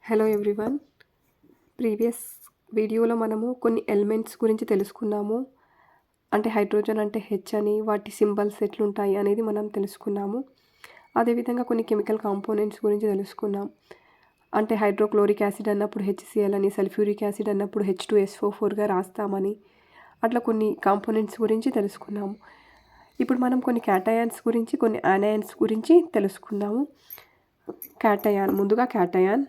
Hello everyone. Previous వీడియోలో మనము కొన్ని ఎలిమెంట్స్ గురించి తెలుసుకున్నాము. అంటే హైడ్రోజన్ అంటే హెచ్ అని, వాటి సింబల్స్ ఎట్లుంటాయి అనేది మనం తెలుసుకున్నాము. అదేవిధంగా కొన్ని కెమికల్ కాంపోనెంట్స్ గురించి తెలుసుకున్నాం. అంటే హైడ్రోక్లోరిక్ యాసిడ్ అన్నప్పుడు హెచ్సిఎల్ అని, సల్ఫ్యూరిక్ యాసిడ్ అన్నప్పుడు H2SO4గా రాస్తామని, అట్లా కొన్ని కాంపోనెంట్స్ గురించి తెలుసుకున్నాము. ఇప్పుడు మనం కొన్ని క్యాటయాన్స్ గురించి, కొన్ని యానయాన్స్ గురించి తెలుసుకుందాము. ముందుగా క్యాటయాన్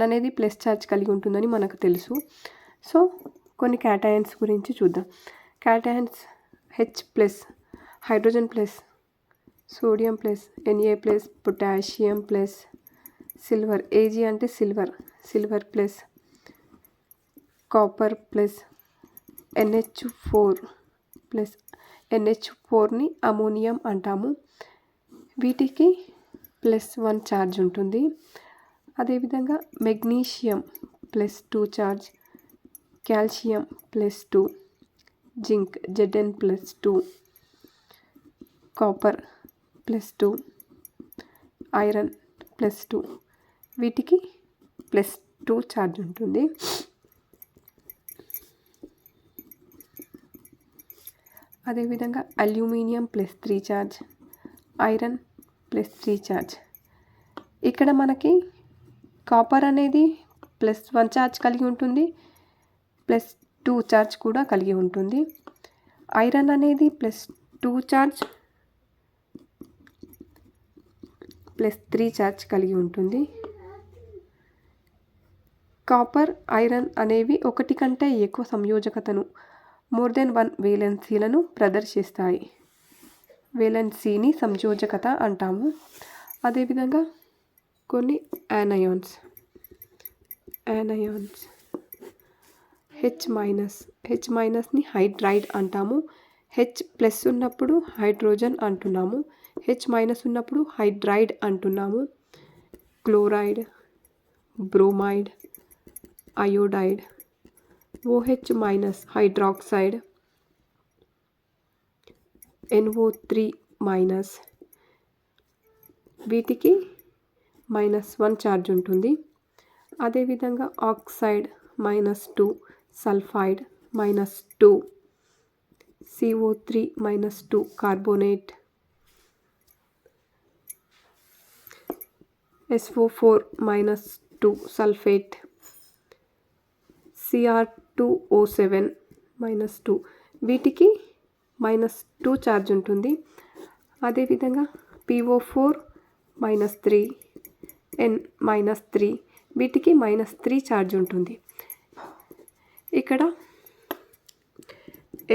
అనేది ప్లస్ ఛార్జ్ కలిగి ఉంటుందని మనకు తెలుసు. సో కొన్ని క్యాటయాన్స్ గురించి చూద్దాం. Cations H plus, hydrogen plus, sodium plus, Na plus, potassium plus, silver, Ag అంటే silver plus, copper plus, NH4 plus. NH4ని అమోనియం అంటాము. వీటికి +1 ఛార్జ్ ఉంటుంది. అదేవిధంగా magnesium +2 charge, calcium +2, zinc Zn+2, copper +2, iron +2, వీటికి +2 ఛార్జ్ ఉంటుంది. అదేవిధంగా అల్యూమినియం +3 ఛార్జ్, ఐరన్ +3 ఛార్జ్. ఇక్కడ మనకి కాపర్ అనేది +1 ఛార్జ్ కలిగి ఉంటుంది, +2 ఛార్జ్ కూడా కలిగి ఉంటుంది. ఐరన్ అనేది +2 ఛార్జ్, +3 ఛార్జ్ కలిగి ఉంటుంది. కాపర్, ఐరన్ అనేవి ఒకటి కంటే ఎక్కువ సంయోజకతను, మోర్ దెన్ 1 వేలెన్సీలను ప్రదర్శిస్తాయి. వేలెన్సీని సంయోజకత అంటాము. అదేవిధంగా కొన్ని యానయాన్స్ హెచ్ మైనస్ని హైడ్రైడ్ అంటాము. హెచ్ ప్లస్ ఉన్నప్పుడు హైడ్రోజన్ అంటున్నాము, హెచ్ మైనస్ ఉన్నప్పుడు హైడ్రైడ్ అంటున్నాము. Chloride, bromide, iodide, OH minus hydroxide, NO3 minus, వీటికి -1 ఛార్జ్ ఉంటుంది. అదేవిధంగా oxide -2, sulphide -2, CO3 -2 carbonate, SO4 -2 sulphate, Cr2O7 -2, వీటికి -2 ఛార్జ్ ఉంటుంది. అదేవిధంగా PO4 -3, N -3, వీటికి -3 ఛార్జ్ ఉంటుంది. ఇక్కడ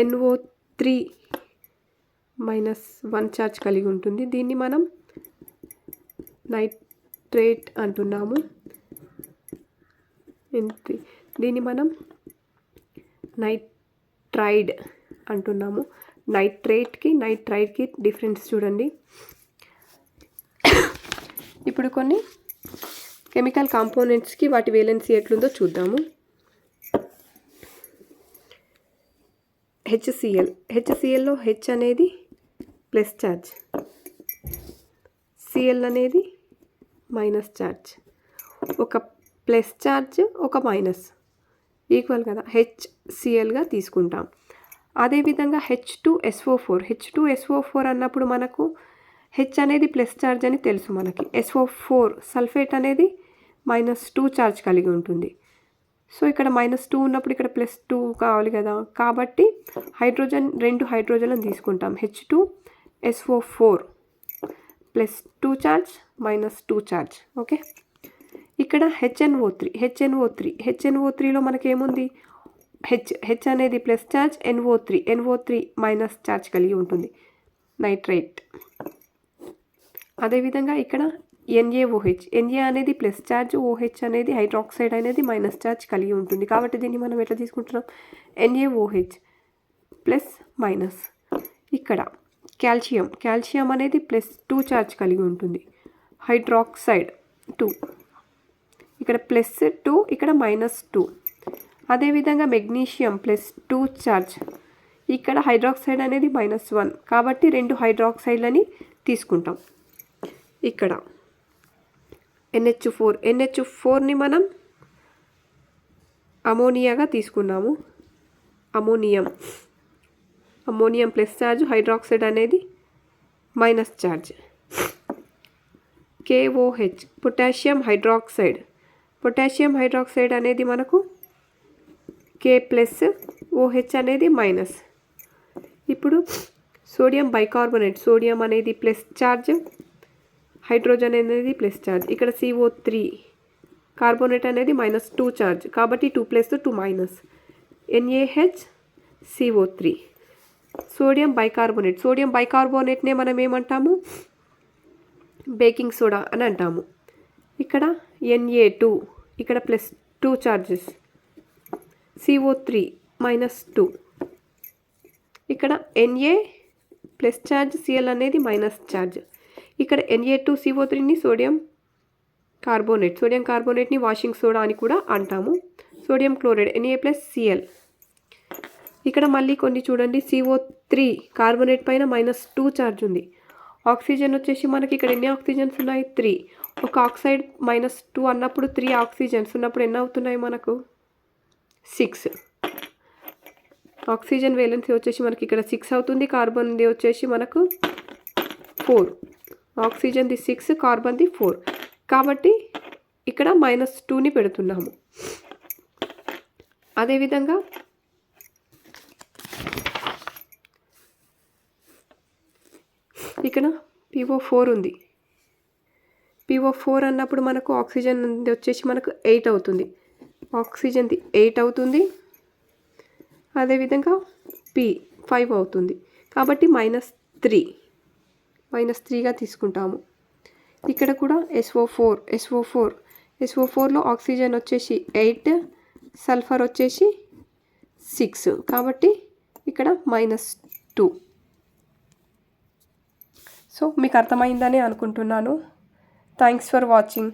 NO3 -1 ఛార్జ్ కలిగి ఉంటుంది. దీన్ని మనం నైట్రేట్ అంటున్నాము. దీన్ని మనం నైట్రైడ్ అంటున్నాము. నైట్రైడ్కి డిఫరెన్స్ చూడండి. ఇప్పుడు కొన్ని కెమికల్ కాంపోనెంట్స్కి వాటి వేలెన్సీ ఎట్లుందో చూద్దాము. హెచ్సిఎల్లో హెచ్ అనేది ప్లస్ ఛార్జ్, సిఎల్ అనేది మైనస్ ఛార్జ్. ఒక ప్లస్ ఛార్జ్, ఒక మైనస్ ఈక్వల్ కదా, HClగా తీసుకుంటాం. అదేవిధంగా H2SO4 అన్నప్పుడు మనకు హెచ్ అనేది ప్లస్ ఛార్జ్ అని తెలుసు మనకి. SO4 సల్ఫేట్ అనేది -2 ఛార్జ్ కలిగి ఉంటుంది. సో ఇక్కడ -2 ఉన్నప్పుడు ఇక్కడ +2 కావాలి కదా, కాబట్టి రెండు హైడ్రోజన్లను తీసుకుంటాం. H2SO4 +2 charge, -2 charge. ఓకే, ఇక్కడ హెచ్ఎన్ఓ3లో మనకేముంది, హెచ్ అనేది plus charge, NO3 minus charge కలిగి ఉంటుంది, నైట్రేట్. అదేవిధంగా ఇక్కడ NaOH, Na అనేది ప్లస్ ఛార్జ్, OH అనేది హైడ్రాక్సైడ్ అనేది మైనస్ ఛార్జ్ కలిగి ఉంటుంది. కాబట్టి దీన్ని మనం ఎట్లా తీసుకుంటున్నాం, NaOH ప్లస్ మైనస్. ఇక్కడ కాల్షియం అనేది +2 ఛార్జ్ కలిగి ఉంటుంది, హైడ్రాక్సైడ్ 2, ఇక్కడ +2, ఇక్కడ -2. అదేవిధంగా మెగ్నీషియం +2 ఛార్జ్, ఇక్కడ హైడ్రాక్సైడ్ అనేది -1, కాబట్టి రెండు హైడ్రాక్సైడ్లని తీసుకుంటాం. ఇక్కడ NH4ని మనం అమోనియాగా తీసుకున్నాము. అమోనియం ప్లస్ ఛార్జ్, హైడ్రాక్సైడ్ అనేది minus charge. KOH potassium hydroxide అనేది మనకు K ప్లస్, OH అనేది మైనస్. ఇప్పుడు సోడియం బైకార్బోనేట్, సోడియం అనేది ప్లస్ ఛార్జ్, హైడ్రోజన్ అనేది ప్లస్ ఛార్జ్. ఇక్కడ CO3 కార్బోనేట్ అనేది -2 ఛార్జ్, కాబట్టి 2 ప్లస్ 2 మైనస్. NaHCO3 సోడియం బైకార్బోనేట్నే మనం ఏమంటాము, బేకింగ్ సోడా అని అంటాము. ఇక్కడ Na2 ఇక్కడ +2 ఛార్జెస్, CO3 -2. ఇక్కడ Na ప్లస్ ఛార్జ్, Cl అనేది మైనస్ ఛార్జ్. ఇక్కడ Na2CO3ని సోడియం కార్బోనేట్ని వాషింగ్ సోడా అని కూడా అంటాము. Sodium chloride Na+Cl. ఇక్కడ మళ్ళీ కొన్ని చూడండి, CO3 కార్బోనేట్ పైన -2 ఛార్జ్ ఉంది. ఆక్సిజన్ వచ్చేసి మనకి ఇక్కడ ఎన్ని ఆక్సిజన్స్ ఉన్నాయి, 3. ఒక ఆక్సైడ్ -2 అన్నప్పుడు 3 ఆక్సిజన్స్ ఉన్నప్పుడు ఎన్ని అవుతున్నాయి మనకు, 6. ఆక్సిజన్ వేలెన్సీ వచ్చేసి మనకి ఇక్కడ 6 అవుతుంది. కార్బన్ది వచ్చేసి మనకు 4. ఆక్సిజన్ది 6, కార్బన్ది 4. కాబట్టి ఇక్కడ -2ని పెడుతున్నాము. అదేవిధంగా ఇక్కడ PO4 ఉంది. PO4 అన్నప్పుడు మనకు ఆక్సిజన్ వచ్చేసి మనకు 8 అవుతుంది. ఆక్సిజన్ది 8 అవుతుంది. అదేవిధంగా P5 అవుతుంది. కాబట్టి -3గా తీసుకుంటాము. ఇక్కడ కూడా SO4లో ఆక్సిజన్ వచ్చేసి 8, సల్ఫర్ వచ్చేసి 6, కాబట్టి ఇక్కడ -2. సో మీకు అర్థమైందని అనుకుంటున్నాను. Thanks for watching.